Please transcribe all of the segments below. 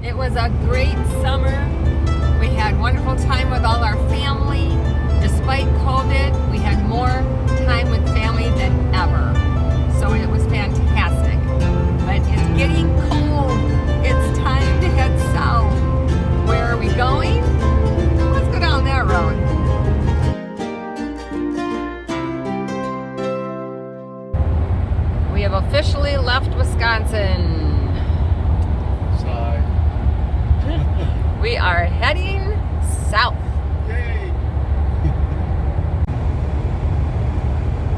It was a great summer. We had wonderful time with all our family. Despite COVID, we had more time with family than ever. So it was fantastic. But it's getting cold. It's time to head south. Where are we going? Let's go down that road. We have officially left Wisconsin. Sigh. We are heading south. Yay!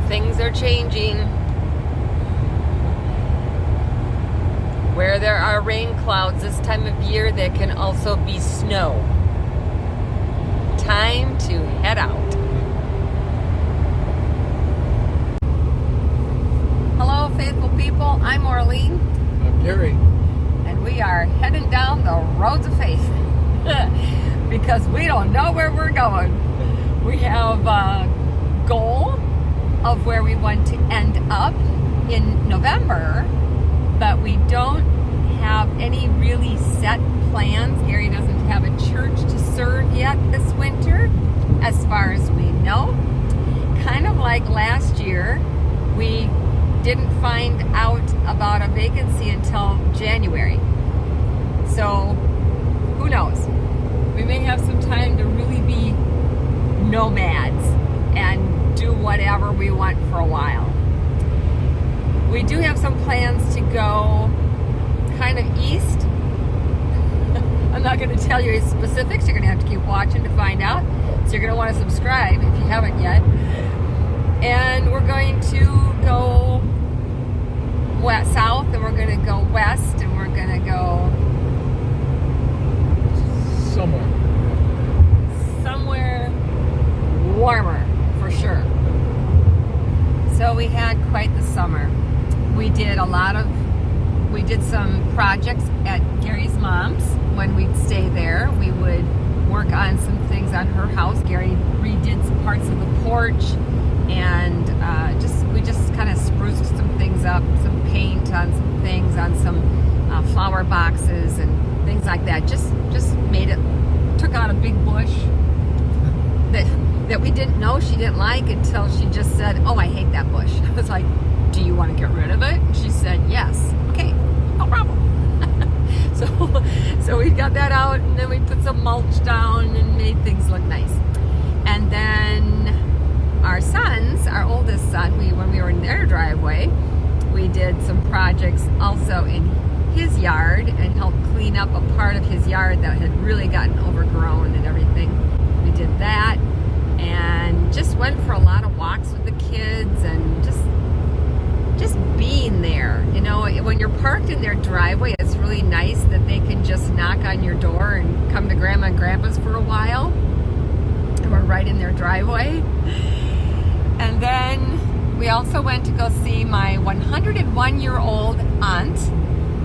Things are changing. Where there are rain clouds this time of year, there can also be snow. Time to head out. Hello, faithful people. I'm Orlene. I'm Gary. And we are heading down the roads of faith because we don't know where we're going. We have a goal of where we want to end up in November, but we don't have any really set plans. Gary doesn't have a church to serve yet this winter, as far as we know. Kind of like last year, we didn't find out about a vacancy until January. So, who knows? We may have some time to really be nomads and do whatever we want for a while. We do have some plans to go kind of east. I'm not going to tell you specifics. You're going to have to keep watching to find out. So you're going to want to subscribe if you haven't yet. And we're going to go south, and we're going to go west, and we're going to go somewhere warmer for sure. So we had quite the summer. We did some projects at Gary's mom's. When we'd stay there, we would work on some things on her house. Gary redid some parts of the porch, and we just kind of spruced some things up, some paint on some things, on some flower boxes and things like that. Just made it, took out a big bush that we didn't know she didn't like until she just said, "Oh, I hate that bush." I was like, "Do you want to get rid of it?" And she said, "Yes." Okay, no problem. So we got that out, and then we put some mulch down and made things look nice. And then our sons, our oldest son, when we were in their driveway, we did some projects also in his yard and helped clean up a part of his yard that had really gotten overgrown and everything. We did that and just went for a lot of walks with the kids and just being there. You know, when you're parked in their driveway, it's really nice that they can just knock on your door and come to Grandma and Grandpa's for a while. And we're right in their driveway. And then we also went to go see my 101-year-old aunt,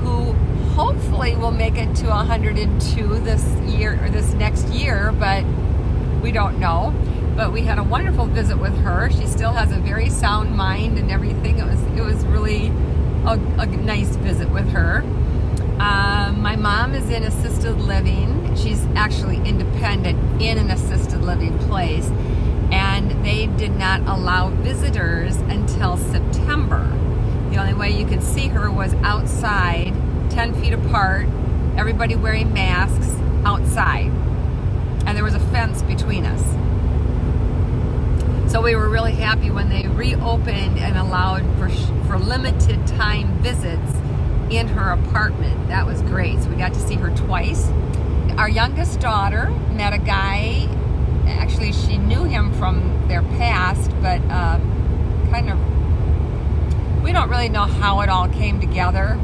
who hopefully will make it to 102 this year or this next year, but we don't know. But we had a wonderful visit with her. She still has a very sound mind and everything. It was really a nice visit with her. My mom is in assisted living. She's actually independent in an assisted living place, and they did not allow visitors until September. The only way you could see her was outside, 10 feet apart, everybody wearing masks outside. And there was a fence between us. So we were really happy when they reopened and allowed for limited time visits in her apartment. That was great. So we got to see her twice. Our youngest daughter met a guy. Actually, she knew him from their past, but we don't really know how it all came together.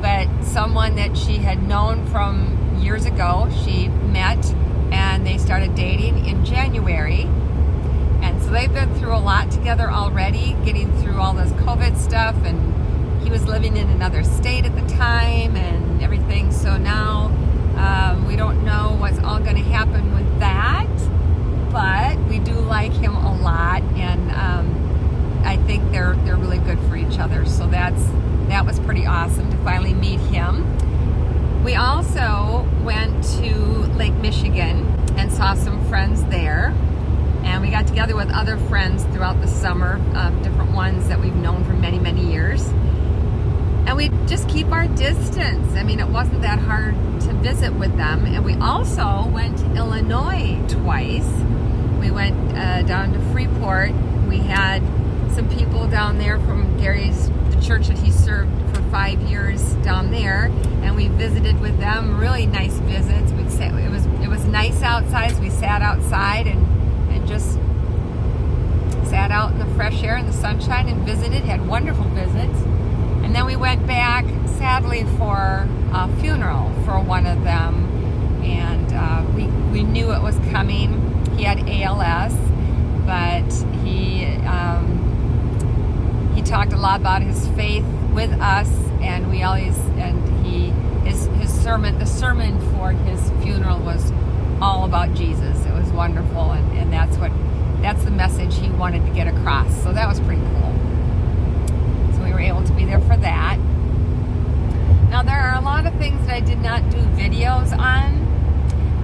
But someone that she had known from years ago, she met, and they started dating in January. And so they've been through a lot together already, getting through all this COVID stuff, and he was living in another state at the time and everything. So now we don't know what's all going to happen with that, but we do like him a lot, and I think they're really good for each other. So that was pretty awesome to finally meet him. We also went to Lake Michigan and saw some friends there. And we got together with other friends throughout the summer, different ones that we've known for many, many years. And we just keep our distance. I mean, it wasn't that hard to visit with them. And we also went to Illinois twice. We went down to Freeport. We had some people down there from the church that he served for 5 years down there, and we visited with them. Really nice visits. It was nice outside, so we sat outside and just sat out in the fresh air and the sunshine and visited. Had wonderful visits. And then we went back, sadly, for a funeral for one of them, and we knew it was coming. He had ALS, but he talked a lot about his faith with us, and the sermon for his funeral was all about Jesus. It was wonderful, and that's the message he wanted to get across. So that was pretty cool. So we were able to be there for that. Now there are a lot of things that I did not do videos on,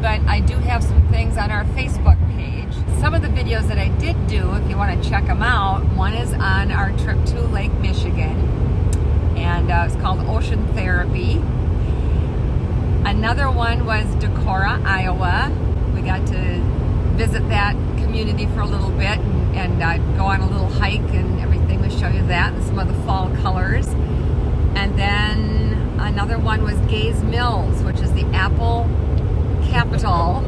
but I do have some things on our Facebook page. Some of the videos that I did do, if you want to check them out, one is on our trip to Lake Michigan, and it's called Ocean Therapy. Another one was Decorah, Iowa. We got to visit that community for a little bit and go on a little hike and everything. We show you that and some of the fall colors. And then another one was Gaze Mills, which is the apple capital.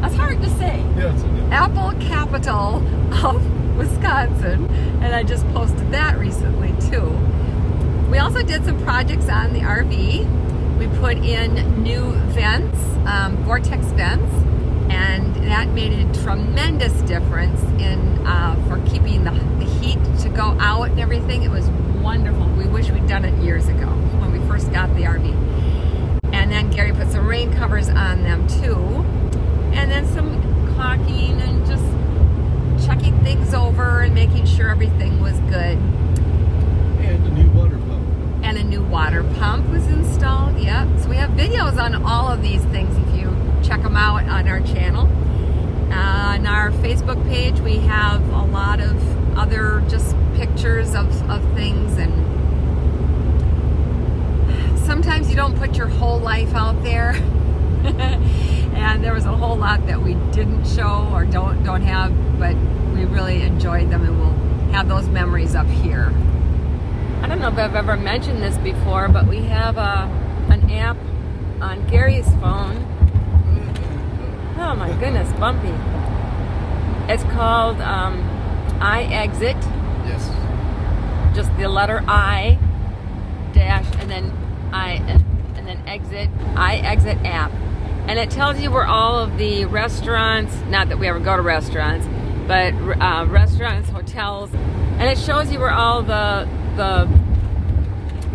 That's hard to say. Yeah, it's okay. Apple capital of Wisconsin. And I just posted that recently too. We also did some projects on the RV. We put in new vents, vortex vents, and that made a tremendous difference in for keeping the heat to go out and everything. It was wonderful. We wish we'd done it years ago when we first got the RV. And then Gary put some rain covers on them too, and then some caulking and just checking things over and making sure everything was good. And a new water pump. And a new water pump was installed, yep. So we have videos on all of these things if you check them out on our channel. On our Facebook page, we have a lot of other just pictures of things, and sometimes you don't put your whole life out there. And there was a whole lot that we didn't show or don't have, but we really enjoyed them, and we'll have those memories up here. I don't know if I've ever mentioned this before, but we have an app on Gary's phone. Oh my goodness, bumpy. It's called iExit. Yes. Just the letter I dash and then exit. iExit app. And it tells you where all of the restaurants, not that we ever go to restaurants, but restaurants, hotels, and it shows you where all the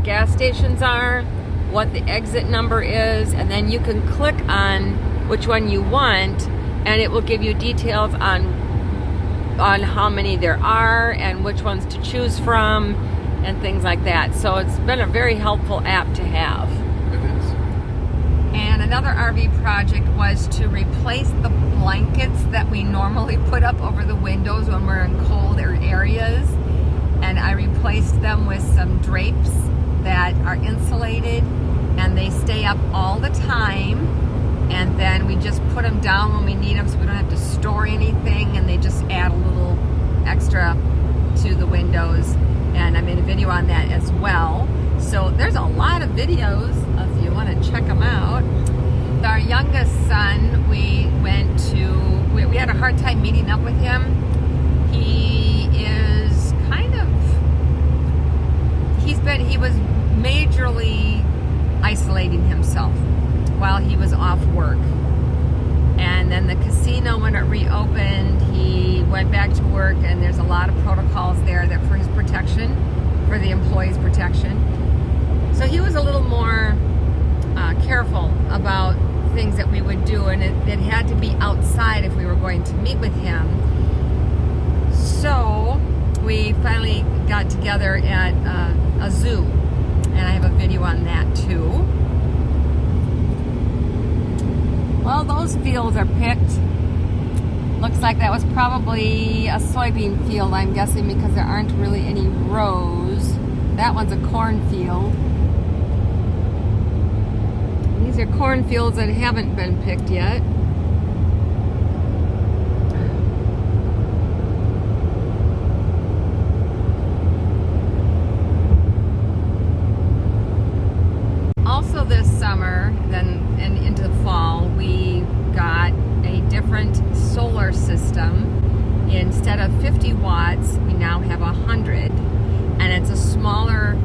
gas stations are, what the exit number is, and then you can click on which one you want, and it will give you details on how many there are and which ones to choose from and things like that. So it's been a very helpful app to have. It is. And another RV project was to replace the blankets that we normally put up over the windows when we're in colder areas. And I replaced them with some drapes that are insulated, and they stay up all the time. And then we just put them down when we need them, so we don't have to store anything, and they just add a little extra to the windows. And I made a video on that as well. So there's a lot of videos if you want to check them out. Our youngest son, we had a hard time meeting up with him. He was majorly isolating himself while he was off work. And then the casino, when it reopened, he went back to work, and there's a lot of protocols there that for his protection, for the employees' protection. So he was a little more careful about things that we would do, and it had to be outside if we were going to meet with him. So we finally got together at a zoo, and I have a video on that too. those fields are picked. Looks like that was probably a soybean field, I'm guessing, because there aren't really any rows. That one's a cornfield. These are cornfields that haven't been picked yet. Also this summer, then and into the fall, we got a different solar system. Instead of 50 watts, we now have 100, and it's a smaller,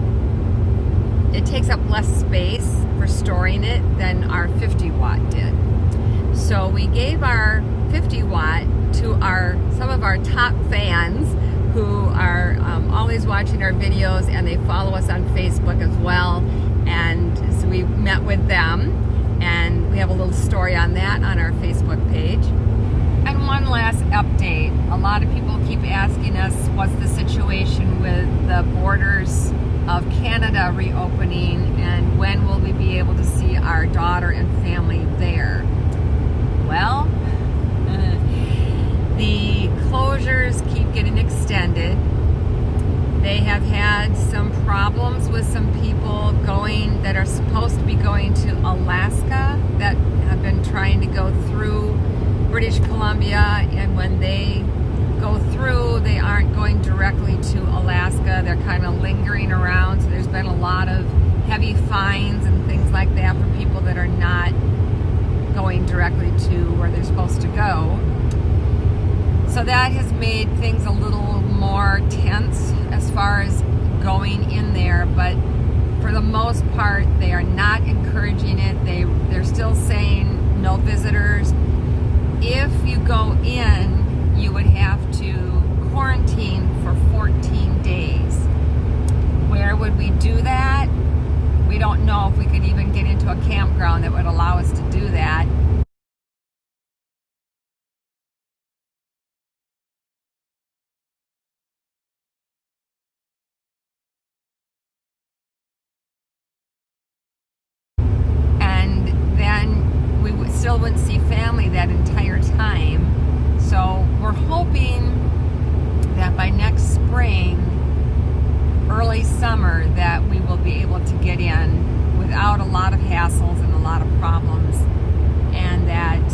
it takes up less space for storing it than our 50 watt did. So we gave our 50 watt to some of our top fans who are always watching our videos, and they follow us on Facebook as well. And so we met with them, and we have a little story on that on our Facebook page. And one last update. A lot of people keep asking us what's the situation with the borders of Canada reopening, and when will we be able to see our daughter and family there? Well, the closures keep getting extended. They have had some problems with some people that are supposed to be going to Alaska, that have been trying to go through British Columbia, and when they go through, they aren't going directly to Alaska. They're kind of lingering around. So there's been a lot of heavy fines and things like that for people that are not going directly to where they're supposed to go. So that has made things a little more tense as far as going in there, but for the most part, they are not encouraging it. They're still saying no visitors. If you go in, you would have to quarantine for 14 days. Where would we do that? We don't know if we could even get into a campground that would allow us to do that. Still wouldn't see family that entire time. So we're hoping that by next spring, early summer, that we will be able to get in without a lot of hassles and a lot of problems, and that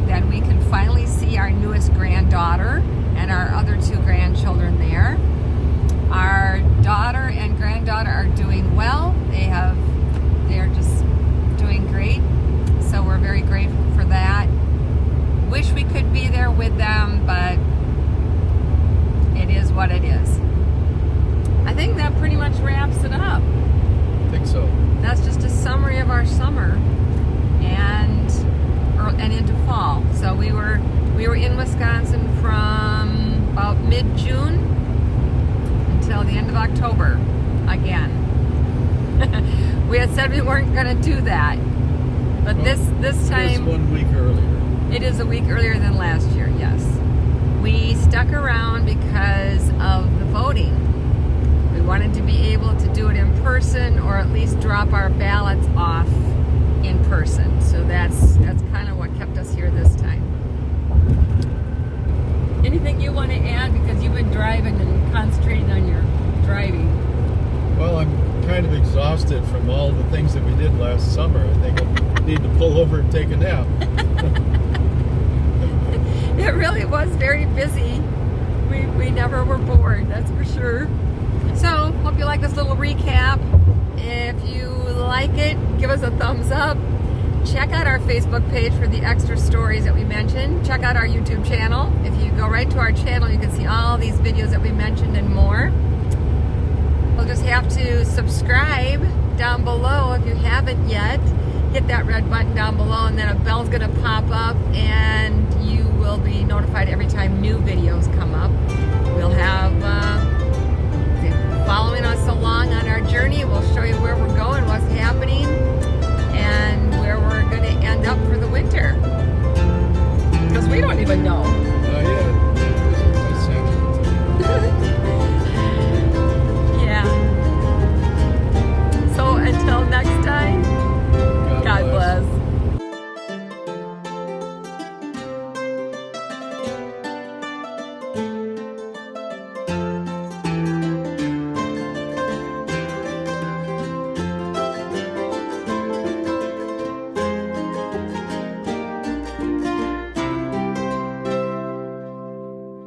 then we can finally see our newest granddaughter and our other two grandchildren there. Our daughter and granddaughter are doing well. They're just doing great. So we're very grateful for that. Wish we could be there with them, but it is what it is. I think that pretty much wraps it up. I think so. That's just a summary of our summer and into fall. So we were in Wisconsin from about mid-June until the end of October again. We had said we weren't going to do that. But this time, it's 1 week earlier. It is a week earlier than last year, yes. We stuck around because of the voting. We wanted to be able to do it in person, or at least drop our ballots off in person. So that's kind of what kept us here this time. Anything you want to add, because you've been driving and concentrating on your driving? Well, I'm kind of exhausted from all the things that we did last summer. I think I need to pull over and take a nap. It really was very busy. We never were bored, that's for sure. So, hope you like this little recap. If you like it, give us a thumbs up. Check out our Facebook page for the extra stories that we mentioned. Check out our YouTube channel. If you go right to our channel, you can see all these videos that we mentioned and more. You'll just have to subscribe down below if you haven't yet. Hit that red button down below, and then a bell's going to pop up, and you will be notified every time new videos come up. We'll have following us along on our journey. We'll show you where we're going, what's happening.